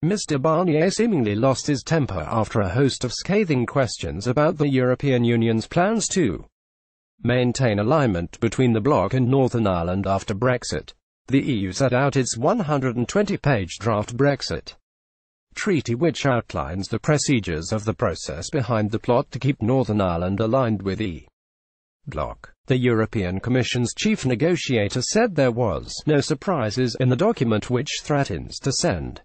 Mr. Barnier seemingly lost his temper after a host of scathing questions about the European Union's plans to maintain alignment between the bloc and Northern Ireland after Brexit. The EU set out its 120-page draft Brexit treaty, which outlines the procedures of the process behind the plot to keep Northern Ireland aligned with the bloc. The European Commission's chief negotiator said there was no surprises in the document, which threatens to send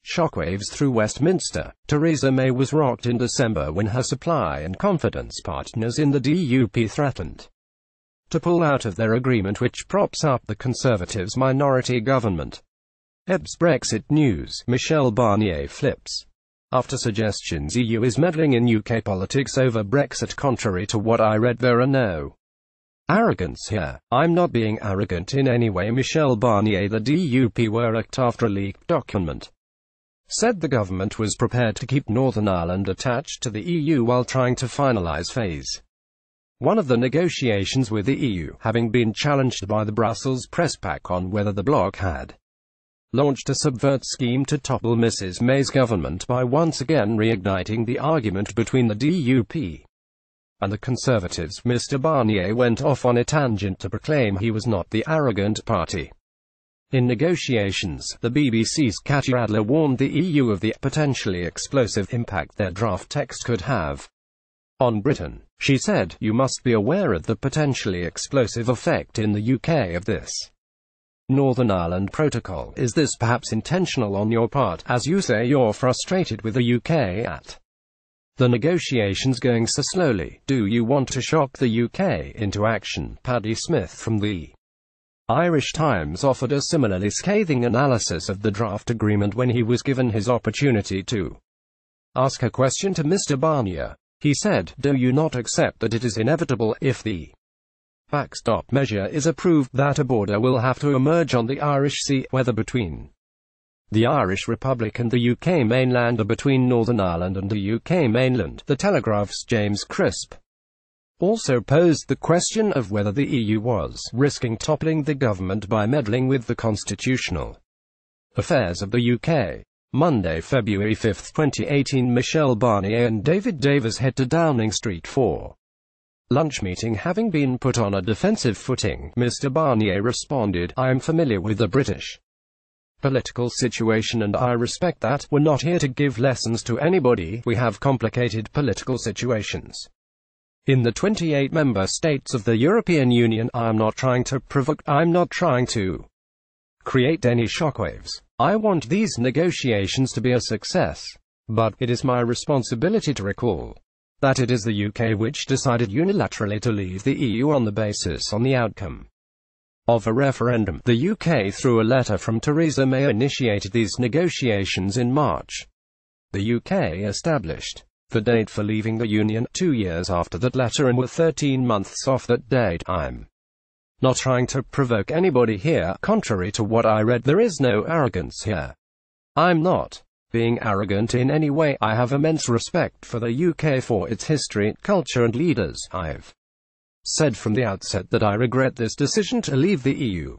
shockwaves through Westminster. Theresa May was rocked in December when her supply and confidence partners in the DUP threatened to pull out of their agreement, which props up the Conservatives' minority government. EBS Brexit News. Michel Barnier flips after suggestions EU is meddling in UK politics over Brexit. Contrary to what I read, there are no arrogance here. I'm not being arrogant in any way. Michel Barnier, the DUP worked after a leaked document, said the government was prepared to keep Northern Ireland attached to the EU while trying to finalise phase one of the negotiations with the EU, having been challenged by the Brussels press pack on whether the bloc had launched a subvert scheme to topple Mrs. May's government by once again reigniting the argument between the DUP and the Conservatives. Mr. Barnier went off on a tangent to proclaim he was not the arrogant party in negotiations. The BBC's Katia Adler warned the EU of the potentially explosive impact their draft text could have on Britain. She said, "You must be aware of the potentially explosive effect in the UK of this Northern Ireland Protocol. Is this perhaps intentional on your part, as you say you're frustrated with the UK at the negotiations going so slowly? Do you want to shock the UK into action?" Paddy Smith from the Irish Times offered a similarly scathing analysis of the draft agreement when he was given his opportunity to ask a question to Mr. Barnier. He said, "Do you not accept that it is inevitable, if the backstop measure is approved, that a border will have to emerge on the Irish Sea, whether between the Irish Republic and the UK mainland or between Northern Ireland and the UK mainland?" The Telegraph's James Crisp also posed the question of whether the EU was risking toppling the government by meddling with the constitutional affairs of the UK. Monday, February 5, 2018. Michel Barnier and David Davis head to Downing Street for lunch meeting. Having been put on a defensive footing, Mr. Barnier responded, "I am familiar with the British political situation and I respect that. We're not here to give lessons to anybody. We have complicated political situations in the 28 member states of the European Union. I'm not trying to provoke. I'm not trying to create any shockwaves. I want these negotiations to be a success. But it is my responsibility to recall that it is the UK which decided unilaterally to leave the EU on the basis on the outcome of a referendum. The UK, through a letter from Theresa May, initiated these negotiations in March. The UK established the date for leaving the Union 2 years after that letter and were 13 months off that date. I'm not trying to provoke anybody here. Contrary to what I read, there is no arrogance here. I'm not being arrogant in any way. I have immense respect for the UK, for its history, culture and leaders. I've said from the outset that I regret this decision to leave the EU.